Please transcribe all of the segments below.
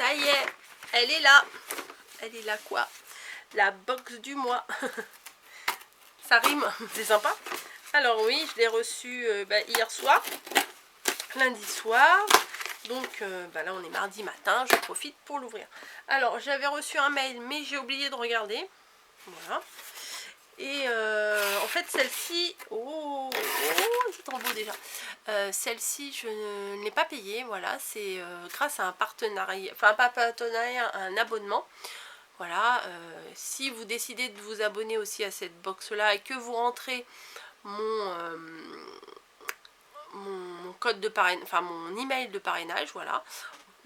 Ça y est, elle est là. Elle est là quoi? La box du mois. Ça rime, c'est sympa. Alors oui, je l'ai reçue hier soir, lundi soir. Donc là on est mardi matin, je profite pour l'ouvrir. Alors j'avais reçu un mail mais j'ai oublié de regarder. Voilà. Et en fait celle-ci, c'est trop beau déjà. Celle-ci je ne l'ai pas payée, voilà, c'est grâce à un partenariat, enfin pas partenariat, un abonnement. Voilà, si vous décidez de vous abonner aussi à cette box là et que vous rentrez mon code de parrainage, enfin mon email de parrainage, voilà,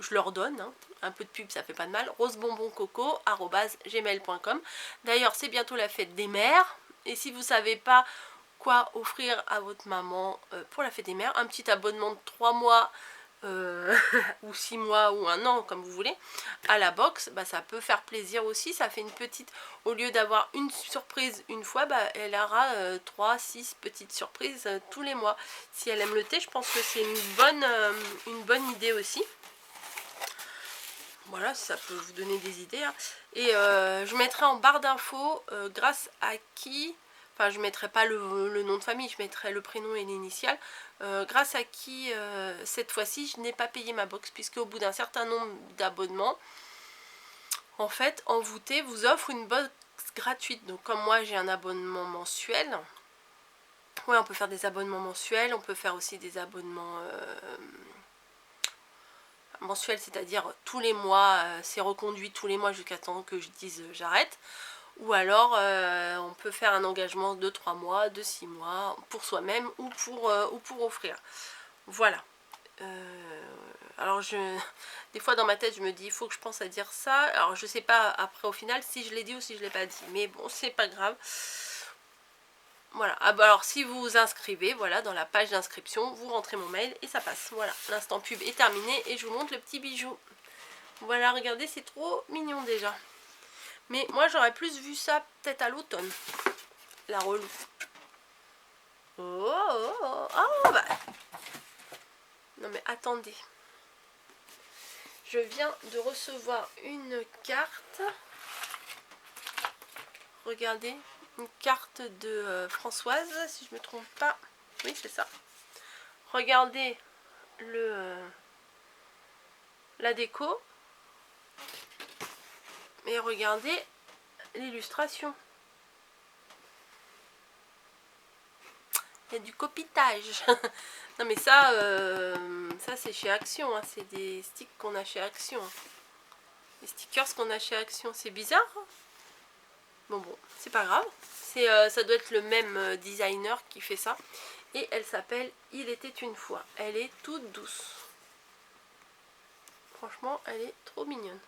je leur donne, hein, un peu de pub ça fait pas de mal, rosebonboncoco@gmail.com. D'ailleurs c'est bientôt la fête des mères et si vous savez pas quoi offrir à votre maman pour la fête des mères, un petit abonnement de 3 mois ou 6 mois ou 1 an comme vous voulez à la box, ça peut faire plaisir aussi. Ça fait une petite, au lieu d'avoir une surprise une fois, elle aura 3-6 petites surprises tous les mois. Si elle aime le thé, je pense que c'est une bonne idée aussi. Voilà, ça peut vous donner des idées, hein. Et je mettrai en barre d'infos grâce à qui, enfin je mettrai pas le nom de famille, je mettrai le prénom et l'initiale, grâce à qui cette fois-ci je n'ai pas payé ma box, puisque au bout d'un certain nombre d'abonnements, en fait Envoûté vous offre une box gratuite. Donc comme moi j'ai un abonnement mensuel, ouais, on peut faire des abonnements mensuels, on peut faire aussi des abonnements mensuel, c'est-à-dire tous les mois, c'est reconduit tous les mois jusqu'à temps que je dise j'arrête. Ou alors on peut faire un engagement de 3 mois, de 6 mois pour soi-même ou pour offrir. Voilà. Alors des fois dans ma tête je me dis il faut que je pense à dire ça. Alors je sais pas après au final si je l'ai dit ou si je l'ai pas dit. Mais bon, c'est pas grave. Voilà, alors si vous vous inscrivez, voilà, dans la page d'inscription, vous rentrez mon mail et ça passe. Voilà, l'instant pub est terminé et je vous montre le petit bijou. Voilà, regardez, c'est trop mignon déjà. Mais moi j'aurais plus vu ça peut-être à l'automne. La relou. Non mais attendez. Je viens de recevoir une carte. Regardez. Une carte de Françoise, si je me trompe pas. Oui, c'est ça. Regardez la déco. Et regardez l'illustration. Il y a du copitage. Non mais ça c'est chez Action. Hein. C'est des sticks qu'on a chez Action. Hein. Les stickers qu'on a chez Action. C'est bizarre. Hein. Bon, c'est pas grave. Ça doit être le même designer qui fait ça. Et elle s'appelle Il était une fois. Elle est toute douce. Franchement, elle est trop mignonne.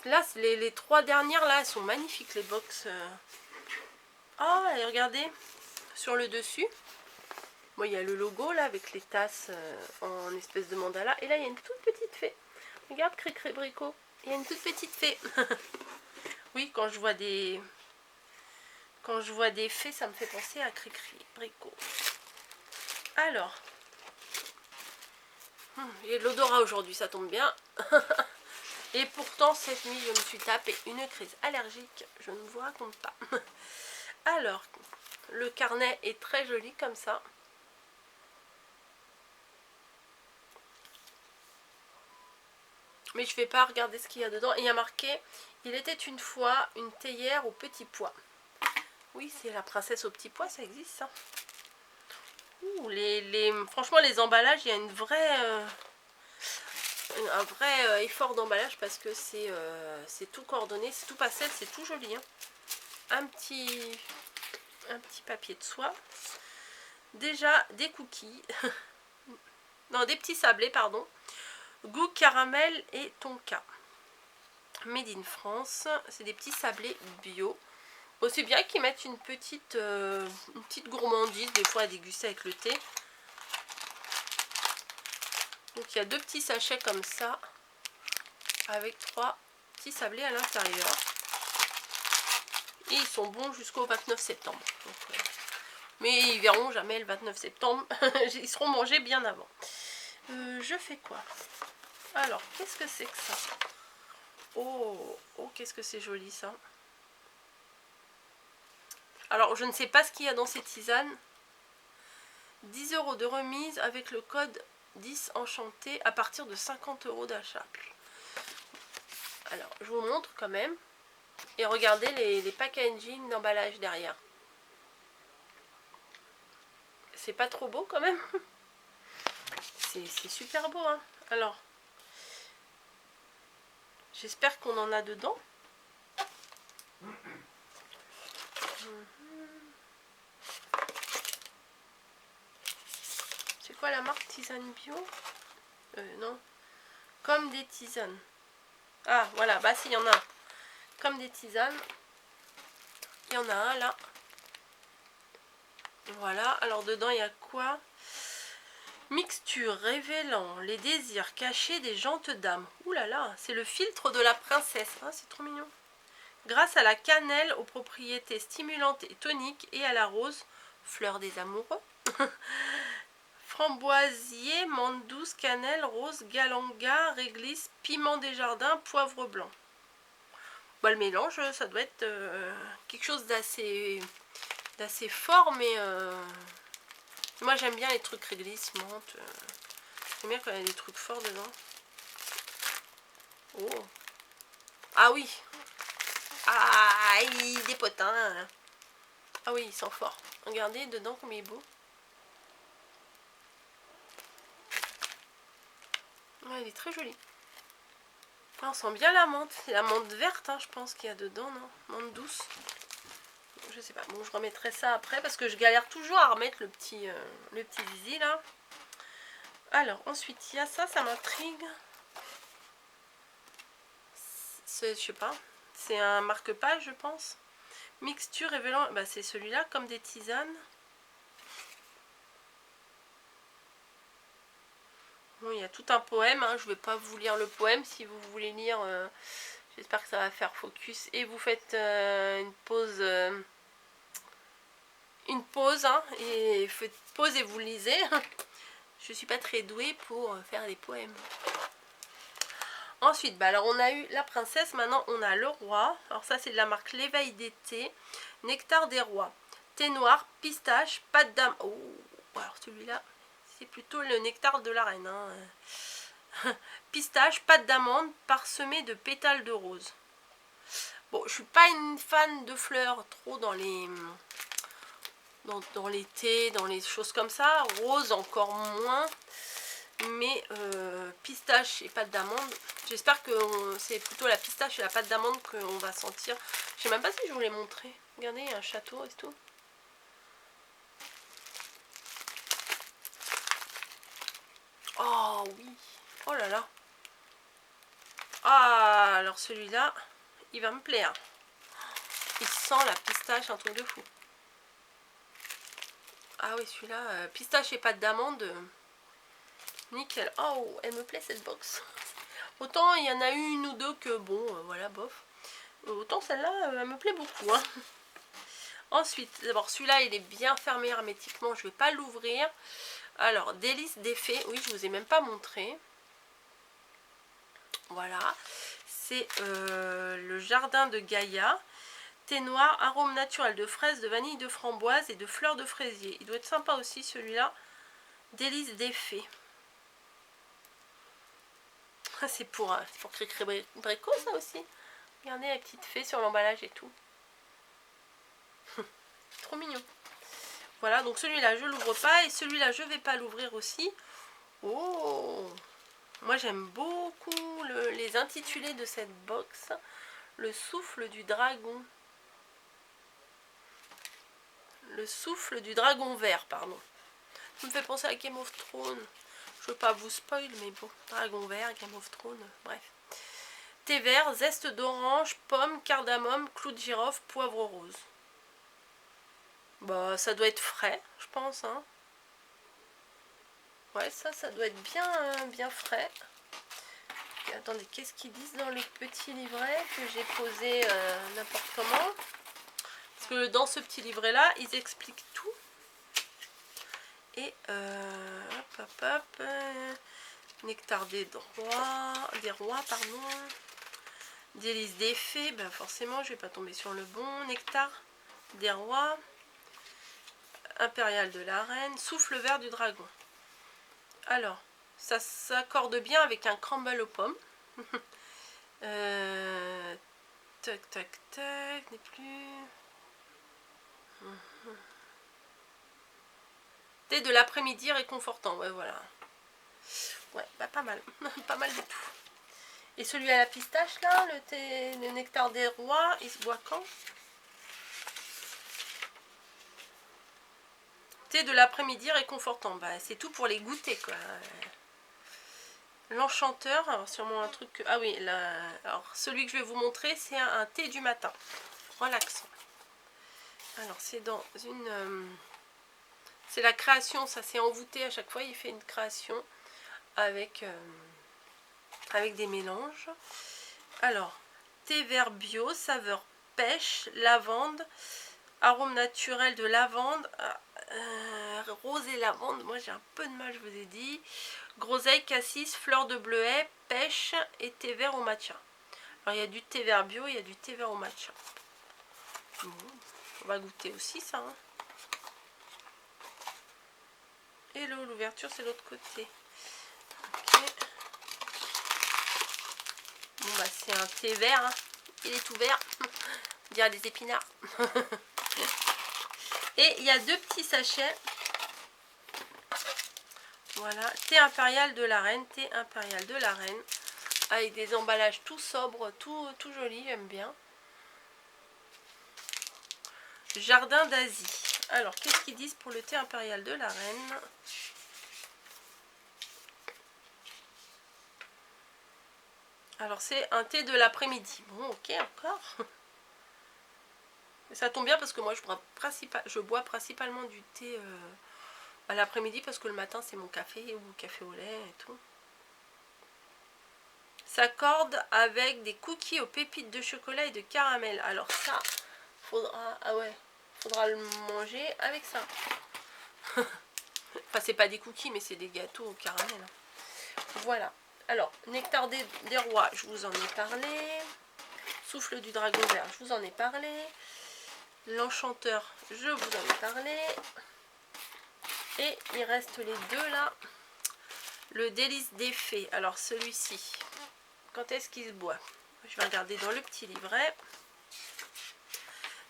Là, les 3 dernières, là, elles sont magnifiques, les box. Oh, et regardez, sur le dessus, bon, il y a le logo, là, avec les tasses en espèce de mandala. Et là, il y a une toute petite fée. Regarde, Cricri Bricot. Il y a une toute petite fée. Oui, quand je vois des fées, ça me fait penser à Cricri Bricot. Alors, il y a de l'odorat aujourd'hui, ça tombe bien. Et pourtant, cette nuit, je me suis tapé une crise allergique. Je ne vous raconte pas. Alors, le carnet est très joli comme ça. Mais je ne vais pas regarder ce qu'il y a dedans. Il y a marqué « Il était une fois une théière aux petits pois ». Oui, c'est la princesse aux petits pois, ça existe ça. Ouh, franchement, les emballages, il y a un vrai effort d'emballage parce que c'est tout coordonné, c'est tout pastel, c'est tout joli. Hein. Un petit papier de soie. Déjà des cookies. Non, des petits sablés, pardon. Goût caramel et tonka. Made in France. C'est des petits sablés bio. Aussi bien qu'ils mettent une petite gourmandise des fois à déguster avec le thé. Donc il y a 2 petits sachets comme ça. Avec 3 petits sablés à l'intérieur. Et ils sont bons jusqu'au 29 septembre. Donc, mais ils verront jamais le 29 septembre. Ils seront mangés bien avant. Je fais quoi? Alors, qu'est-ce que c'est que ça? Oh, oh, qu'est-ce que c'est joli ça. Alors, je ne sais pas ce qu'il y a dans ces tisanes. 10 € de remise avec le code 10 enchanté à partir de 50 € d'achat. Alors, je vous montre quand même. Et regardez les packaging d'emballage derrière. C'est pas trop beau quand même? C'est super beau, hein. Alors, j'espère qu'on en a dedans. C'est quoi la marque? Tisane bio? Non. Comme des tisanes. Ah, voilà. Bah si, il y en a un. Comme des tisanes. Il y en a un là. Voilà. Alors dedans, il y a quoi? Mixture révélant les désirs cachés des gentes dames. Ouh là là, c'est le filtre de la princesse. Ah, c'est trop mignon. Grâce à la cannelle aux propriétés stimulantes et toniques et à la rose, fleur des amoureux. Framboisier, menthe douce, cannelle, rose, galanga, réglisse, piment des jardins, poivre blanc. Bah, le mélange, ça doit être quelque chose d'assez fort, mais moi j'aime bien les trucs réglisse, menthe. J'aime bien quand il y a des trucs forts dedans. Oh. Ah oui. Ah, des potins. Ah oui, il sent fort. Regardez dedans comme il est beau. Ouais, il est très joli. Ah, on sent bien la menthe. C'est la menthe verte, hein, je pense qu'il y a dedans, non? Menthe douce. Je sais pas. Bon, je remettrai ça après parce que je galère toujours à remettre le petit zizi là. Alors, ensuite, il y a ça, ça m'intrigue. Je sais pas. C'est un marque-page, je pense. Mixture révélant. Bah, c'est celui-là, comme des tisanes. Bon, il y a tout un poème, hein. Je ne vais pas vous lire le poème. Si vous voulez lire, j'espère que ça va faire focus. Et vous faites une pause, hein, et faites pause et vous lisez. Je suis pas très douée pour faire des poèmes. Ensuite, bah alors on a eu la princesse, maintenant on a le roi. Alors ça c'est de la marque l'éveil d'été. Nectar des rois. Thé noir, pistache, pâte d'âme. Oh, alors celui-là, c'est plutôt le nectar de la reine, hein. Pistache, pâte d'amande, parsemée de pétales de rose. Bon, je suis pas une fan de fleurs trop dans les thés, dans les choses comme ça. Rose encore moins. Mais pistache et pâte d'amande, j'espère que c'est plutôt la pistache et la pâte d'amande qu'on va sentir. Je sais même pas si je vous l'ai montré. Regardez, il y a un château et tout. Oh oui. Oh là là. Ah, alors celui-là, il va me plaire. Il sent la pistache, un truc de fou. Ah oui, celui-là, pistache et pâte d'amande, nickel. Oh, elle me plaît cette box. Autant il y en a eu une ou deux que bon, voilà, bof. Autant celle-là, elle me plaît beaucoup, hein. Ensuite, d'abord celui-là, il est bien fermé hermétiquement, je ne vais pas l'ouvrir. Alors, délice des fées, oui, je ne vous ai même pas montré. Voilà, c'est le jardin de Gaïa. Thé noir, arôme naturel de fraises, de vanille, de framboise et de fleurs de fraisier. Il doit être sympa aussi celui-là. Délice des fées. C'est pour Cricri Bréco ça aussi. Regardez la petite fée sur l'emballage et tout. Trop mignon. Voilà, donc celui-là je l'ouvre pas et celui-là je vais pas l'ouvrir aussi. Oh, moi j'aime beaucoup les intitulés de cette box. Le souffle du dragon. Le souffle du dragon vert, pardon. Ça me fait penser à Game of Thrones. Je veux pas vous spoil, mais bon, dragon vert, Game of Thrones, bref. Thé vert, zeste d'orange, pomme, cardamome, clou de girofle, poivre rose. Bah, ça doit être frais, je pense, hein. Ouais, ça doit être bien frais. Et attendez, qu'est-ce qu'ils disent dans les petits livrets que j'ai posés n'importe comment? Parce que dans ce petit livret-là, ils expliquent tout. Et hop, Nectar des rois, pardon. Délice des fées, ben forcément je vais pas tomber sur le bon. Nectar des rois. Impérial de la reine. Souffle vert du dragon. Alors, ça s'accorde bien avec un crumble aux pommes. Tac, tac, tac, n'est plus. Thé de l'après-midi réconfortant, ouais, voilà. Ouais, bah pas mal, pas mal du tout. Et celui à la pistache, là, le nectar des rois, il se boit quand? Thé de l'après-midi réconfortant, bah c'est tout pour les goûter, quoi. L'enchanteur, alors sûrement un truc... Ah oui, là, alors celui que je vais vous montrer, c'est un thé du matin, relaxant. Alors c'est dans une... c'est la création, ça s'est envoûté à chaque fois, il fait une création avec, avec des mélanges. Alors, thé vert bio, saveur pêche, lavande, arôme naturel de lavande, rose et lavande, moi j'ai un peu de mal, je vous ai dit. Groseille, cassis, fleur de bleuet, pêche et thé vert au matcha. Alors il y a du thé vert bio, il y a du thé vert au matcha. Bon, on va goûter aussi ça. Hein. Et l'ouverture c'est l'autre côté. Ok. Bon bah c'est un thé vert, hein. Il est tout vert. On dirait des épinards. Et il y a deux petits sachets. Voilà, thé impérial de la reine, thé impérial de la reine. Avec des emballages tout sobres, tout joli, j'aime bien. Jardin d'Asie. Alors, qu'est-ce qu'ils disent pour le thé impérial de la reine? Alors, c'est un thé de l'après-midi. Bon, ok, encore. Ça tombe bien parce que moi, je bois principalement du thé à l'après-midi parce que le matin, c'est mon café ou café au lait et tout. S'accorde avec des cookies aux pépites de chocolat et de caramel. Alors ça, faudra... Ah ouais, faudra le manger avec ça. Enfin, c'est pas des cookies, mais c'est des gâteaux au caramel. Voilà. Alors, nectar des rois, je vous en ai parlé. Souffle du dragon vert, je vous en ai parlé. L'enchanteur, je vous en ai parlé. Et il reste les deux là. Le délice des fées. Alors, celui-ci, quand est-ce qu'il se boit? Je vais regarder dans le petit livret.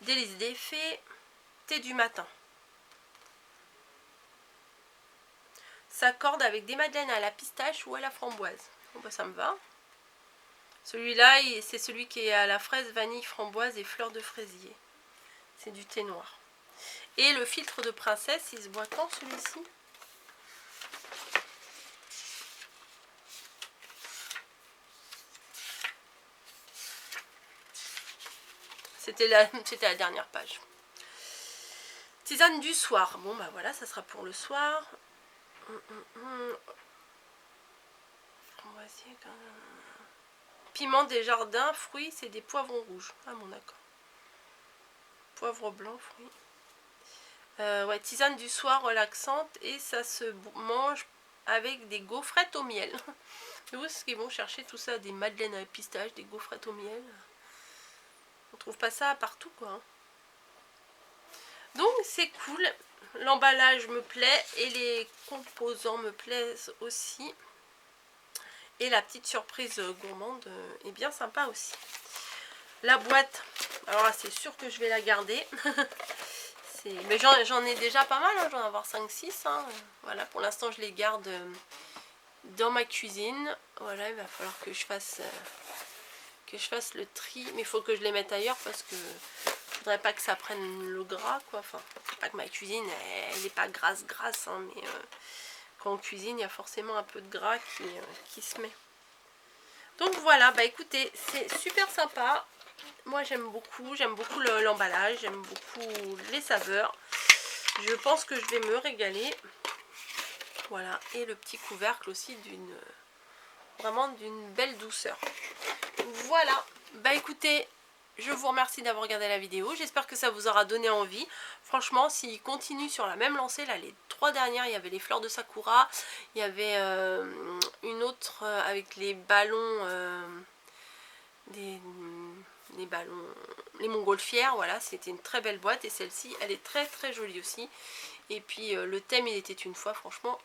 Délice des fées, thé du matin. S'accorde avec des madeleines à la pistache ou à la framboise. Bon bah ça me va. Celui-là, c'est celui qui est à la fraise, vanille, framboise et fleur de fraisier. C'est du thé noir. Et le filtre de princesse, il se boit quand celui-ci? C'était la dernière page. Tisane du soir. Bon bah voilà, ça sera pour le soir. Piment des jardins, fruits, c'est des poivrons rouges. Ah bon d'accord. Poivre blanc, fruits. Ouais, tisane du soir relaxante et ça se mange avec des gaufrettes au miel. Vous voyez ce qu'ils vont chercher tout ça, des madeleines à pistache, des gaufrettes au miel. On trouve pas ça partout quoi. Hein. Donc c'est cool. L'emballage me plaît et les composants me plaisent aussi. Et la petite surprise gourmande est bien sympa aussi. La boîte, alors là c'est sûr que je vais la garder. Mais j'en ai déjà pas mal, hein. J'en ai avoir 5-6. Hein. Voilà, pour l'instant je les garde dans ma cuisine. Voilà, il va falloir que je fasse le tri. Mais il faut que je les mette ailleurs parce que je voudrais pas que ça prenne le gras, quoi. Enfin, pas que ma cuisine, elle n'est pas grasse, hein, mais quand on cuisine, il y a forcément un peu de gras qui se met. Donc voilà, bah écoutez, c'est super sympa. Moi j'aime beaucoup l'emballage, j'aime beaucoup les saveurs. Je pense que je vais me régaler. Voilà, et le petit couvercle aussi vraiment d'une belle douceur. Voilà, bah écoutez, je vous remercie d'avoir regardé la vidéo. J'espère que ça vous aura donné envie. Franchement, s'il continue sur la même lancée, là, les 3 dernières, il y avait les fleurs de sakura. Il y avait une autre avec les ballons, les ballons, les montgolfières. Voilà, c'était une très belle boîte. Et celle-ci, elle est très très jolie aussi. Et puis le thème, il était une fois, franchement,